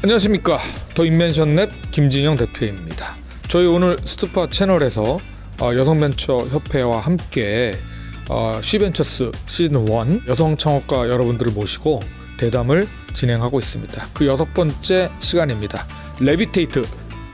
안녕하십니까. 더 인벤션랩 김진영 대표입니다. 저희 오늘 스투파 채널에서 여성벤처협회와 함께 쉬벤처스 시즌1 여성 창업가 여러분들을 모시고 대담을 진행하고 있습니다. 그 6번째 시간입니다. 레비테이트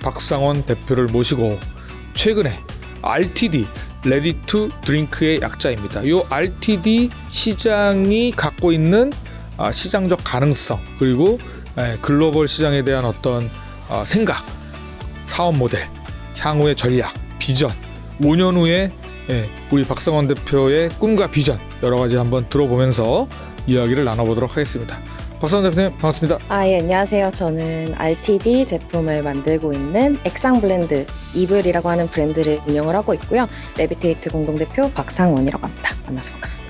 박상원 대표를 모시고 최근에 RTD 레디 투 드링크의 약자입니다. 이 RTD 시장이 갖고 있는 시장적 가능성, 그리고 글로벌 시장에 대한 어떤 생각, 사업 모델, 향후의 전략, 비전, 5년 후에 우리 박상원 대표의 꿈과 비전 여러 가지 한번 들어보면서 이야기를 나눠보도록 하겠습니다. 박상원 대표님 반갑습니다. 예, 안녕하세요. 저는 RTD 제품을 만들고 있는 액상 블렌드 이블이라고 하는 브랜드를 운영을 하고 있고요. 레비테이트 공동대표 박상원이라고 합니다. 만나서 반갑습니다.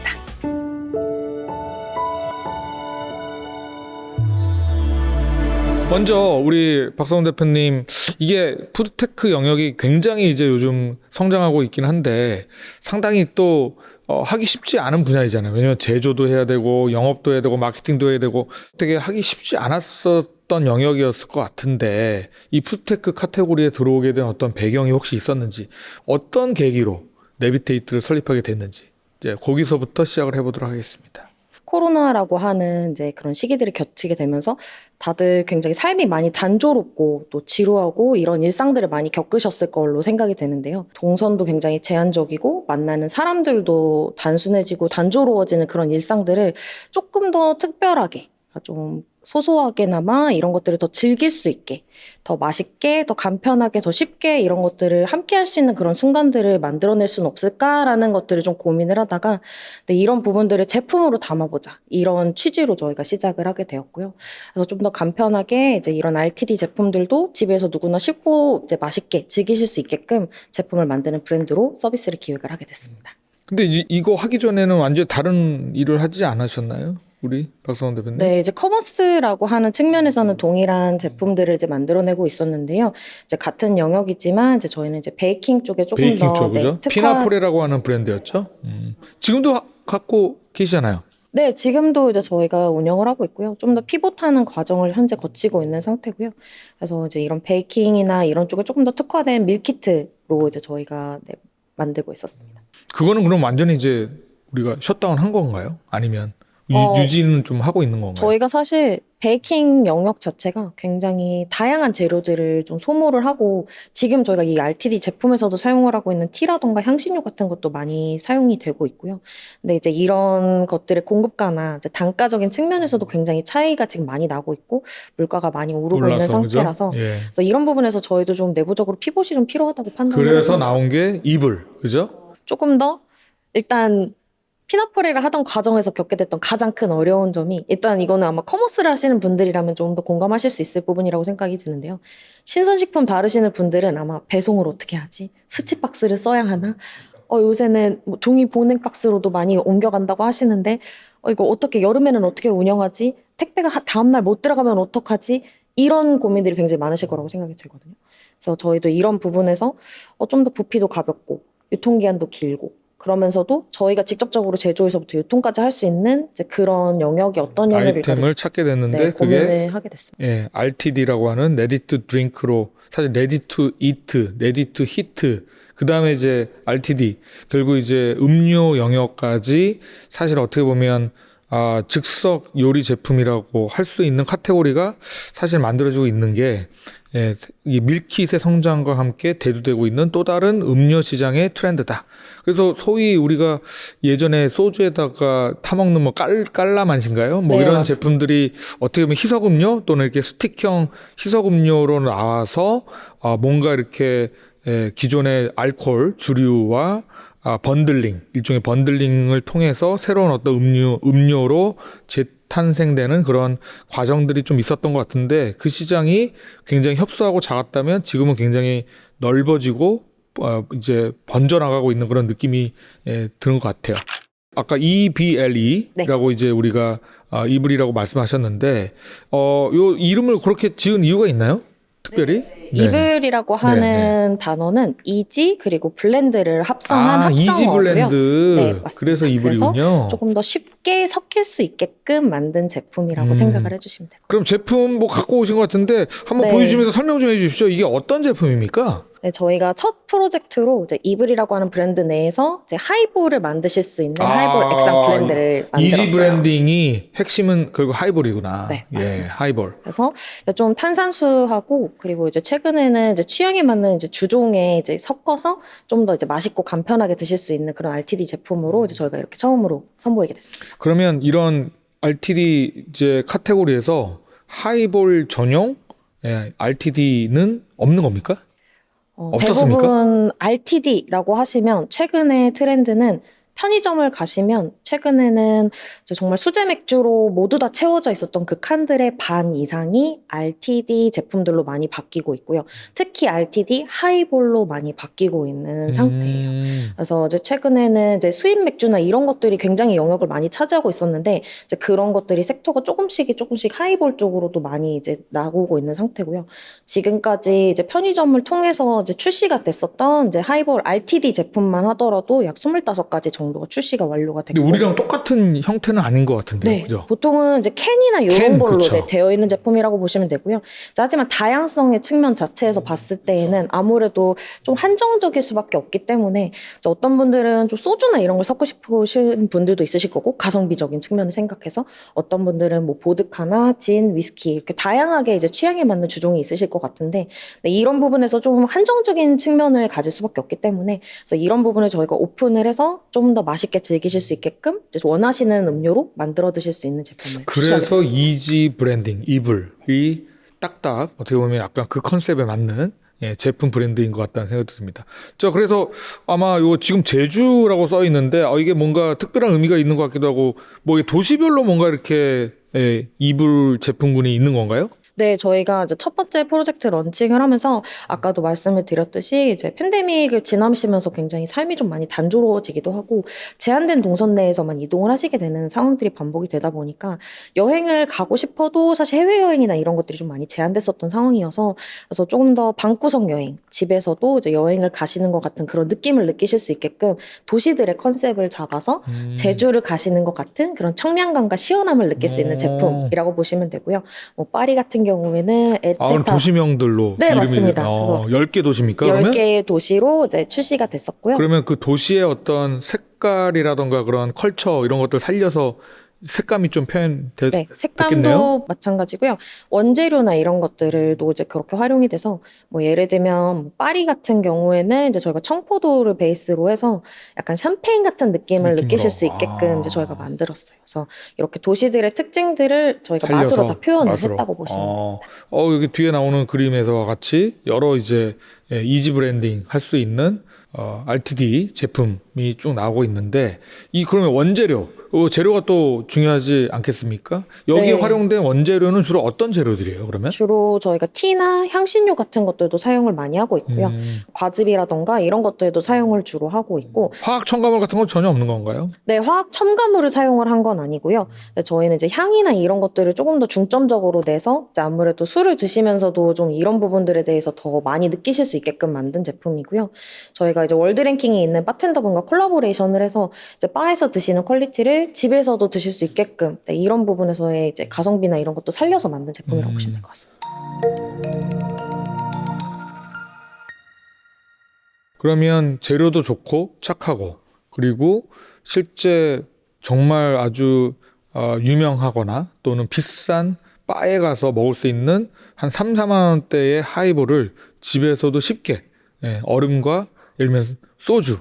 먼저 우리 박상원 대표님, 이게 푸드테크 영역이 굉장히 이제 요즘 성장하고 있긴 한데 상당히 또 하기 쉽지 않은 분야이잖아요. 왜냐면 제조도 해야 되고 영업도 해야 되고 마케팅도 해야 되고 되게 하기 쉽지 않았었던 영역이었을 것 같은데, 이 푸드테크 카테고리에 들어오게 된 어떤 배경이 혹시 있었는지, 어떤 계기로 레비테이트를 설립하게 됐는지 이제 거기서부터 시작을 해보도록 하겠습니다. 코로나라고 하는 이제 그런 시기들이 겹치게 되면서 다들 굉장히 삶이 많이 단조롭고 또 지루하고 이런 일상들을 많이 겪으셨을 걸로 생각이 되는데요. 동선도 굉장히 제한적이고 만나는 사람들도 단순해지고 단조로워지는 그런 일상들을 조금 더 특별하게, 좀 소소하게나마 이런 것들을 더 즐길 수 있게, 더 맛있게, 더 간편하게, 더 쉽게 이런 것들을 함께 할 수 있는 그런 순간들을 만들어낼 수는 없을까라는 것들을 좀 고민을 하다가, 근데 이런 부분들을 제품으로 담아보자, 이런 취지로 저희가 시작을 하게 되었고요. 그래서 좀 더 간편하게 이제 이런 RTD 제품들도 집에서 누구나 쉽고 이제 맛있게 즐기실 수 있게끔 제품을 만드는 브랜드로 서비스를 기획을 하게 됐습니다. 근데 이거 하기 전에는 완전 다른 일을 하지 않으셨나요? 우리 박상원 대표님? 네, 이제 커머스라고 하는 측면에서는 동일한 제품들을 이제 만들어내고 있었는데요. 이제 같은 영역이지만 이제 저희는 이제 베이킹 쪽에 조금 베이킹 더 쪽, 그죠? 피나포레라고 하는 브랜드였죠. 지금도 갖고 계시잖아요. 네, 지금도 이제 저희가 운영을 하고 있고요. 좀 더 피봇하는 과정을 현재 거치고 있는 상태고요. 그래서 이제 이런 베이킹이나 이런 쪽에 조금 더 특화된 밀키트로 이제 저희가 만들고 있었습니다. 그거는 그럼 완전히 이제 우리가 셧다운 한 건가요? 아니면 유지는 좀 하고 있는 건가요? 저희가 사실 베이킹 영역 자체가 굉장히 다양한 재료들을 좀 소모를 하고, 지금 저희가 이 RTD 제품에서도 사용을 하고 있는 티라던가 향신료 같은 것도 많이 사용이 되고 있고요. 근데 이제 이런 것들의 공급가나 이제 단가적인 측면에서도 굉장히 차이가 지금 많이 나고 있고 물가가 많이 오르고 있는 상태라서, 예. 그래서 이런 부분에서 저희도 좀 내부적으로 피봇이 좀 필요하다고 판단을 그래서 해서 나온 게 이불, 그죠? 조금 더 일단 피나포레를 하던 과정에서 겪게 됐던 가장 큰 어려운 점이, 일단 이거는 아마 커머스를 하시는 분들이라면 좀 더 공감하실 수 있을 부분이라고 생각이 드는데요. 신선식품 다루시는 분들은 아마 배송을 어떻게 하지? 스치박스를 써야 하나? 요새는 뭐 종이 보냉 박스로도 많이 옮겨간다고 하시는데 이거 어떻게, 여름에는 어떻게 운영하지? 택배가 다음날 못 들어가면 어떡하지? 이런 고민들이 굉장히 많으실 거라고 생각이 들거든요. 그래서 저희도 이런 부분에서 좀 더 부피도 가볍고 유통기한도 길고, 그러면서도 저희가 직접적으로 제조에서부터 유통까지 할 수 있는 이제 그런 영역이 어떤 아이템을 찾게 됐는데, 네, 그게 고민을 하게 됐습니다. 예, RTD라고 하는 Ready to Drink로, 사실 Ready to Eat, Ready to Heat, 그 다음에 이제 RTD, 결국 이제 음료 영역까지 사실 어떻게 보면 즉석 요리 제품이라고 할 수 있는 카테고리가 사실 만들어지고 있는 게, 이 밀키트의 성장과 함께 대두되고 있는 또 다른 음료 시장의 트렌드다. 그래서 소위 우리가 예전에 소주에다가 타먹는 뭐 깔라만신가요? 뭐 네, 이런 맞습니다. 제품들이 어떻게 보면 희석음료 또는 이렇게 스틱형 희석음료로 나와서 뭔가 이렇게 기존의 알코올 주류와 번들링, 일종의 번들링을 통해서 새로운 어떤 음료로 재탄생되는 그런 과정들이 좀 있었던 것 같은데, 그 시장이 굉장히 협소하고 작았다면 지금은 굉장히 넓어지고 이제 번져나가고 있는 그런 느낌이 드는 것 같아요. 아까 EBLE라고 이제 우리가 이불이라고 말씀하셨는데, 요 이름을 그렇게 지은 이유가 있나요? 특별히? 이블이라고 하는 단어는 이지 그리고 블렌드를 합성한 이지 합성어고요. 블렌드. 네, 맞습니다. 그래서 이블이군요. 조금 더 쉽게 섞일 수 있게끔 만든 제품이라고 생각을 해주시면 돼요. 그럼 제품 뭐 갖고 오신 것 같은데 한번 네. 보여주시면서 설명 좀 해주십시오. 이게 어떤 제품입니까? 네, 저희가 첫 프로젝트로 이제 이블이라고 하는 브랜드 내에서 이제 하이볼을 만드실 수 있는 하이볼 액상 블렌드를 만들었어요. 이지 브랜딩이 핵심은 결국 하이볼이구나. 네, 맞습니다. 예, 하이볼. 그래서 좀 탄산수하고 그리고 이제 최근에는 이제 취향에 맞는 이제 주종에 이제 섞어서 좀 더 이제 맛있고 간편하게 드실 수 있는 그런 RTD 제품으로 이제 저희가 이렇게 처음으로 선보이게 됐습니다. 그러면 이런 RTD 이제 카테고리에서 하이볼 전용 RTD는 없는 겁니까? 없었습니까? 대부분 RTD라고 하시면 최근의 트렌드는 편의점을 가시면 최근에는 이제 정말 수제 맥주로 모두 다 채워져 있었던 그 칸들의 반 이상이 RTD 제품들로 많이 바뀌고 있고요. 특히 RTD 하이볼로 많이 바뀌고 있는 상태예요. 그래서 이제 최근에는 이제 수입 맥주나 이런 것들이 굉장히 영역을 많이 차지하고 있었는데 이제 그런 것들이 섹터가 조금씩 하이볼 쪽으로도 많이 이제 나오고 있는 상태고요. 지금까지 이제 편의점을 통해서 이제 출시가 됐었던 이제 하이볼 RTD 제품만 하더라도 약 25가지 정도가 출시가 완료가 됐고. 근데 우리랑 똑같은 형태는 아닌 것 같은데요. 네, 그죠? 보통은 이제 캔이나 이런 캔, 걸로 그쵸. 되어 있는 제품이라고 보시면 되고요. 하지만 다양성의 측면 자체에서 봤을 때에는 아무래도 좀 한정적일 수밖에 없기 때문에 이제 어떤 분들은 좀 소주나 이런 걸 섞고 싶으신 분들도 있으실 거고 가성비적인 측면을 생각해서 어떤 분들은 뭐 보드카나 진, 위스키 이렇게 다양하게 이제 취향에 맞는 주종이 있으실 것 같은데 네, 이런 부분에서 좀 한정적인 측면을 가질 수밖에 없기 때문에 그래서 이런 부분을 저희가 오픈을 해서 좀 더 맛있게 즐기실 수 있게끔 이제 원하시는 음료로 만들어 드실 수 있는 제품을 그래서 출시하겠습니다. 이지 브랜딩, 이블이 딱딱 어떻게 보면 약간 그 컨셉에 맞는 제품 브랜드인 것 같다는 생각이 듭니다. 자, 그래서 아마 요 지금 제주라고 써 있는데 이게 뭔가 특별한 의미가 있는 것 같기도 하고 뭐 이게 도시별로 뭔가 이렇게 이블 제품군이 있는 건가요? 네, 저희가 이제 첫 번째 프로젝트 런칭을 하면서 아까도 말씀을 드렸듯이 이제 팬데믹을 지나시면서 굉장히 삶이 좀 많이 단조로워지기도 하고 제한된 동선 내에서만 이동을 하시게 되는 상황들이 반복이 되다 보니까 여행을 가고 싶어도 사실 해외여행이나 이런 것들이 좀 많이 제한됐었던 상황이어서 그래서 조금 더 방구석 여행, 집에서도 이제 여행을 가시는 것 같은 그런 느낌을 느끼실 수 있게끔 도시들의 컨셉을 잡아서 제주를 가시는 것 같은 그런 청량감과 시원함을 느낄 수 있는 제품이라고 보시면 되고요. 뭐 파리 같은 경우에는 그럼 도시명들로 네, 이름이 맞습니다. 그래서 10개 도시입니까? 그러면? 10개의 도시로 이제 출시가 됐었고요. 그러면 그 도시의 어떤 색깔이라던가 그런 컬처 이런 것들 살려서 색감이 좀 네, 됐겠네요? 색감도 마찬가지고요. 원재료나 이런 것들도 이제 그렇게 활용이 돼서 뭐 예를 들면 뭐 파리 같은 경우에는 이제 저희가 청포도를 베이스로 해서 약간 샴페인 같은 느낌을 느낌으로. 느끼실 수 있게끔 이제 저희가 만들었어요. 그래서 이렇게 도시들의 특징들을 저희가 맛으로 다 표현을 했다고 보시면 됩니다. 여기 뒤에 나오는 그림에서 같이 여러 이제 이지 브랜딩 할 수 있는 RTD 제품이 쭉 나오고 있는데 그러면 원재료 재료가 또 중요하지 않겠습니까? 여기에 네. 활용된 원재료는 주로 어떤 재료들이에요, 그러면? 주로 저희가 티나 향신료 같은 것들도 사용을 많이 하고 있고요. 과즙이라던가 이런 것들도 사용을 주로 하고 있고 화학 첨가물 같은 건 전혀 없는 건가요? 네, 화학 첨가물을 사용을 한 건 아니고요. 네, 저희는 이제 향이나 이런 것들을 조금 더 중점적으로 내서 이제 아무래도 술을 드시면서도 좀 이런 부분들에 대해서 더 많이 느끼실 수 있게끔 만든 제품이고요. 저희가 이제 월드 랭킹이 있는 바텐더분과 콜라보레이션을 해서 이제 바에서 드시는 퀄리티를 집에서도 드실 수 있게끔 네, 이런 부분에서의 이제 가성비나 이런 것도 살려서 만든 제품이라고 보시면 될 것 같습니다. 그러면 재료도 좋고 착하고 그리고 실제 정말 아주 유명하거나 또는 비싼 바에 가서 먹을 수 있는 한 3, 4만 원대의 하이볼을 집에서도 쉽게 얼음과 예를 들면 소주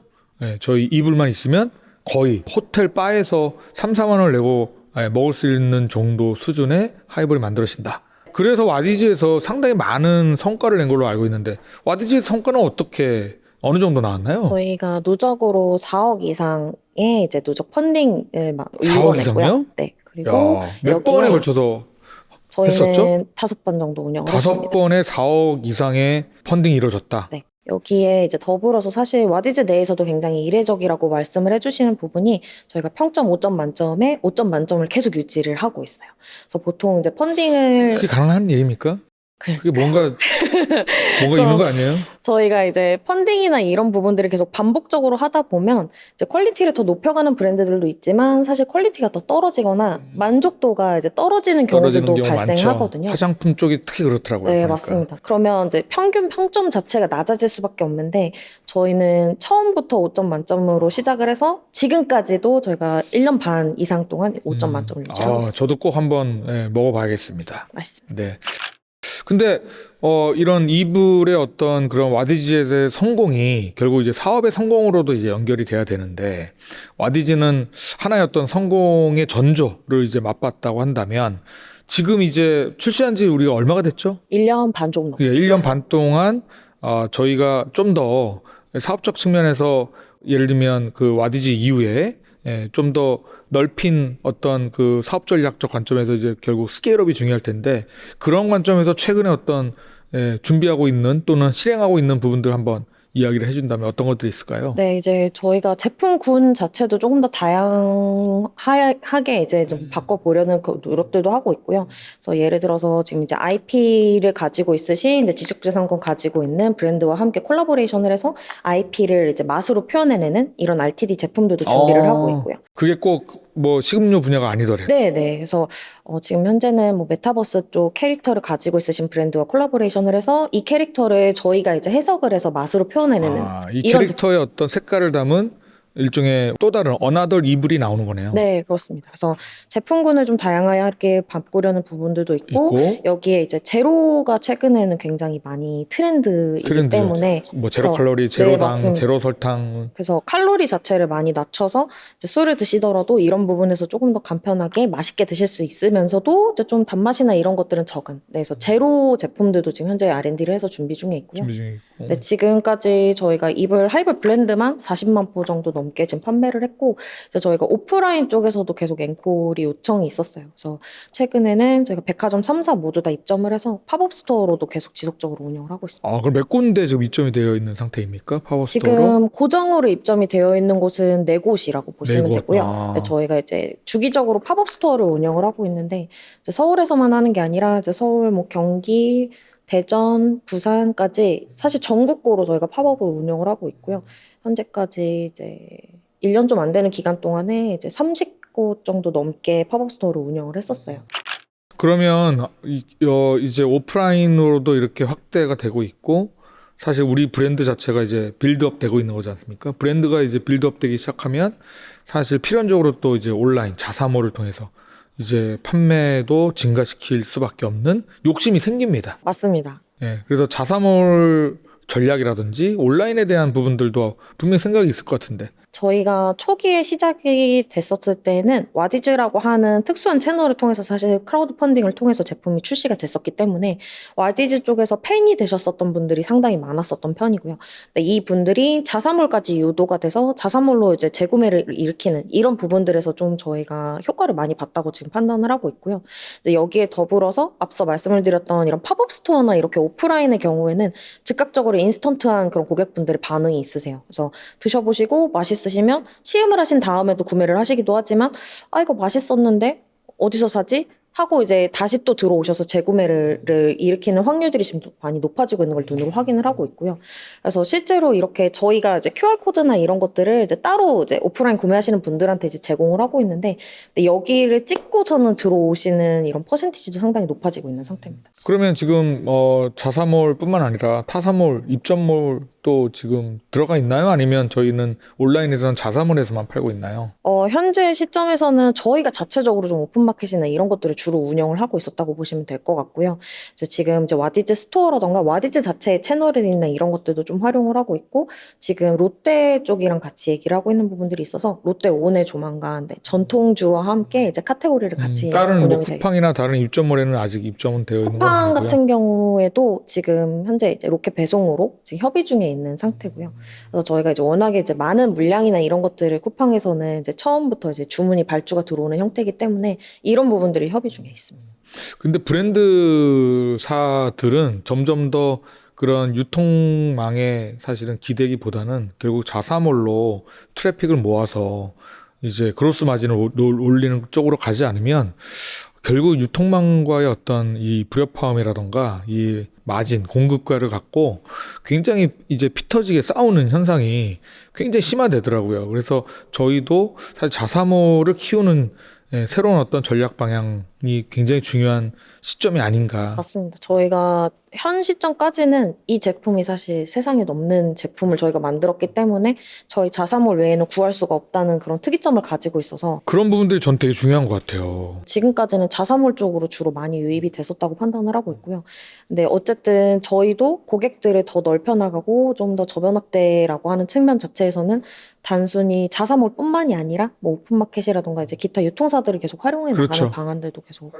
저희 이불만 있으면 거의 호텔 바에서 3, 4만 원을 내고 먹을 수 있는 정도 수준의 하이볼이 만들어진다. 그래서 와디즈에서 상당히 많은 성과를 낸 걸로 알고 있는데 와디즈의 성과는 어느 정도 나왔나요? 저희가 누적으로 4억 이상의 이제 누적 펀딩을 막 4억 이뤄냈고요. 이상요? 네. 그리고 몇 번에 걸쳐서 저희는 했었죠? 5번 정도 운영을 했습니다. 5번에 4억 이상의 펀딩이 이루어졌다. 네. 여기에 이제 더불어서 사실 와디즈 내에서도 굉장히 이례적이라고 말씀을 해주시는 부분이 저희가 평점 5점 만점에 5점 만점을 계속 유지를 하고 있어요. 그래서 보통 이제 펀딩을 그게 가능한 일입니까? 그게 뭔가 있는 거 아니에요? 저희가 이제 펀딩이나 이런 부분들을 계속 반복적으로 하다 보면 이제 퀄리티를 더 높여가는 브랜드들도 있지만 사실 퀄리티가 더 떨어지거나 만족도가 이제 떨어지는 경우들도 발생하거든요. 화장품 쪽이 특히 그렇더라고요. 네, 보니까. 맞습니다. 그러면 이제 평균 평점 자체가 낮아질 수밖에 없는데 저희는 처음부터 5점 만점으로 시작을 해서 지금까지도 저희가 1년 반 이상 동안 5점 만점을 유지하고 있습니다. 저도 꼭 한번 먹어봐야겠습니다. 맞습니다. 네. 근데 이런 이불의 어떤 그런 와디즈의 성공이 결국 이제 사업의 성공으로도 이제 연결이 돼야 되는데 와디즈는 하나의 어떤 성공의 전조를 이제 맛봤다고 한다면 지금 이제 출시한 지 우리가 얼마가 됐죠? 1년 반 정도 넘었습니다. 1년 반 동안 저희가 좀 더 사업적 측면에서 예를 들면 그 와디즈 이후에 좀 더 넓힌 어떤 그 사업 전략적 관점에서 이제 결국 스케일업이 중요할 텐데 그런 관점에서 최근에 어떤 준비하고 있는 또는 실행하고 있는 부분들 한번 이야기를 해준다면 어떤 것들이 있을까요? 네, 이제 저희가 제품군 자체도 조금 더 다양하게 이제 좀 바꿔보려는 그 노력들도 하고 있고요. 그래서 예를 들어서 지금 이제 IP를 가지고 있으신 이제 지식재산권 가지고 있는 브랜드와 함께 콜라보레이션을 해서 IP를 이제 맛으로 표현해내는 이런 RTD 제품들도 준비를 하고 있고요. 그게 꼭 뭐 식음료 분야가 아니더래. 네. 그래서 지금 현재는 뭐 메타버스 쪽 캐릭터를 가지고 있으신 브랜드와 콜라보레이션을 해서 이 캐릭터를 저희가 이제 해석을 해서 맛으로 표현해내는 이 이런 캐릭터의 어떤 색깔을 담은 일종의 또 다른 어나더 이불이 나오는 거네요. 네, 그렇습니다. 그래서 제품군을 좀 다양하게 바꾸려는 부분들도 있고 여기에 이제 제로가 최근에는 굉장히 많이 트렌드이기 때문에 뭐 제로 칼로리, 제로 당, 맞습니다. 제로 설탕. 그래서 칼로리 자체를 많이 낮춰서 이제 술을 드시더라도 이런 부분에서 조금 더 간편하게 맛있게 드실 수 있으면서도 이제 좀 단맛이나 이런 것들은 적은. 그래서 제로 제품들도 지금 현재 R&D를 해서 준비 중에 있고요. 네, 지금까지 저희가 이불 하이볼 블렌드만 40만 포 정도 넘게 지금 판매를 했고 이제 저희가 오프라인 쪽에서도 계속 앵콜이 요청이 있었어요. 그래서 최근에는 저희가 백화점 3사 모두 다 입점을 해서 팝업 스토어로도 계속 지속적으로 운영을 하고 있습니다. 그럼 몇 군데 지금 입점이 되어 있는 상태입니까? 팝업 스토어로? 지금 고정으로 입점이 되어 있는 곳은 4곳이라고 보시면 되고요. 네, 저희가 이제 주기적으로 팝업 스토어를 운영을 하고 있는데 이제 서울에서만 하는 게 아니라 이제 서울, 뭐 경기, 대전, 부산까지 사실 전국구로 저희가 팝업을 운영을 하고 있고요. 현재까지 이제 1년 좀 안 되는 기간 동안에 이제 30곳 정도 넘게 팝업 스토어를 운영을 했었어요. 그러면 이제 오프라인으로도 이렇게 확대가 되고 있고 사실 우리 브랜드 자체가 이제 빌드업 되고 있는 거지 않습니까? 브랜드가 이제 빌드업 되기 시작하면 사실 필연적으로 또 이제 온라인 자사몰을 통해서 이제 판매도 증가시킬 수밖에 없는 욕심이 생깁니다. 맞습니다. 그래서 자사몰 전략이라든지 온라인에 대한 부분들도 분명히 생각이 있을 것 같은데. 저희가 초기에 시작이 됐었을 때는 와디즈라고 하는 특수한 채널을 통해서 사실 크라우드 펀딩을 통해서 제품이 출시가 됐었기 때문에 와디즈 쪽에서 팬이 되셨었던 분들이 상당히 많았었던 편이고요. 근데 이 분들이 자사몰까지 유도가 돼서 자사몰로 이제 재구매를 일으키는 이런 부분들에서 좀 저희가 효과를 많이 봤다고 지금 판단을 하고 있고요. 이제 여기에 더불어서 앞서 말씀을 드렸던 이런 팝업 스토어나 이렇게 오프라인의 경우에는 즉각적으로 인스턴트한 그런 고객분들의 반응이 있으세요. 그래서 드셔보시고 맛있으시면 시음을 하신 다음에도 구매를 하시기도 하지만 이거 맛있었는데 어디서 사지? 하고 이제 다시 또 들어오셔서 재구매를 일으키는 확률들이 지금 많이 높아지고 있는 걸 눈으로 확인을 하고 있고요. 그래서 실제로 이렇게 저희가 이제 QR코드나 이런 것들을 이제 따로 이제 오프라인 구매하시는 분들한테 이제 제공을 하고 있는데 근데 여기를 찍고서는 들어오시는 이런 퍼센티지도 상당히 높아지고 있는 상태입니다. 그러면 지금 자사몰뿐만 아니라 타사몰, 입점몰도 지금 들어가 있나요? 아니면 저희는 온라인에서는 자사몰에서만 팔고 있나요? 현재 시점에서는 저희가 자체적으로 좀 오픈마켓이나 이런 것들을 주로 운영을 하고 있었다고 보시면 될 것 같고요. 지금 이제 와디즈 스토어라던가 와디즈 자체의 채널이나 이런 것들도 좀 활용을 하고 있고 지금 롯데 쪽이랑 같이 얘기를 하고 있는 부분들이 있어서 롯데온에 조만간 전통주와 함께 이제 카테고리를 같이 다른 뭐 운영이 쿠팡이나 다른 입점몰에는 아직 입점은 되어 있는 건 아니고요. 쿠팡 같은 경우에도 지금 현재 이제 로켓 배송으로 지금 협의 중에 있는 상태고요. 그래서 저희가 이제 워낙에 이제 많은 물량이나 이런 것들을 쿠팡에서는 이제 처음부터 이제 주문이 발주가 들어오는 형태이기 때문에 이런 부분들이 협의 중에 있습니다. 근데 브랜드사들은 점점 더 그런 유통망에 사실은 기대기보다는 결국 자사몰로 트래픽을 모아서 이제 그로스 마진을 올리는 쪽으로 가지 않으면 결국 유통망과의 어떤 이 불협화음이라던가 이 마진, 공급과를 갖고 굉장히 이제 피 터지게 싸우는 현상이 굉장히 심화되더라고요. 그래서 저희도 사실 자사몰을 키우는 새로운 어떤 전략 방향이 굉장히 중요한 시점이 아닌가. 맞습니다. 저희가 현 시점까지는 이 제품이 사실 세상에 넘는 제품을 저희가 만들었기 때문에 저희 자사몰 외에는 구할 수가 없다는 그런 특이점을 가지고 있어서 그런 부분들이 전 되게 중요한 것 같아요. 지금까지는 자사몰 쪽으로 주로 많이 유입이 됐었다고 판단을 하고 있고요. 근데 어쨌든 저희도 고객들을 더 넓혀나가고 좀 더 저변 확대라고 하는 측면 자체에서는 단순히 자사몰뿐만이 아니라 뭐 오픈마켓이라던가 이제 기타 유통사들을 계속 활용해 나가는 그렇죠. 방안들도 계속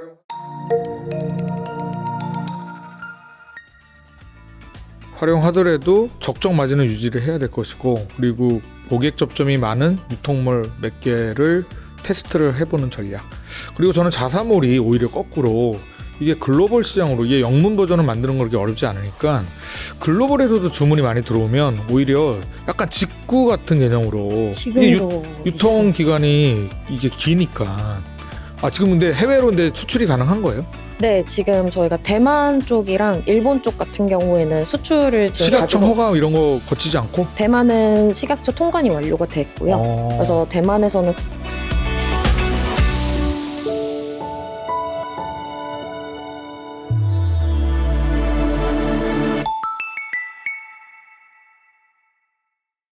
활용하더라도 적정 마진을 유지를 해야 될 것이고, 그리고 고객 접점이 많은 유통몰 몇 개를 테스트를 해보는 전략. 그리고 저는 자사몰이 오히려 거꾸로 이게 글로벌 시장으로, 이게 영문 버전을 만드는 건 그렇게 어렵지 않으니까 글로벌에서도 주문이 많이 들어오면 오히려 약간 직구 같은 개념으로, 이게 지금도 유통 기간이 이게 기니까. 지금 근데 해외로 근데 수출이 가능한 거예요? 네, 지금 저희가 대만 쪽이랑 일본 쪽 같은 경우에는 수출을 지금 식약청 가지고 허가 이런 거 거치지 않고? 대만은 식약처 통관이 완료가 됐고요. 그래서 대만에서는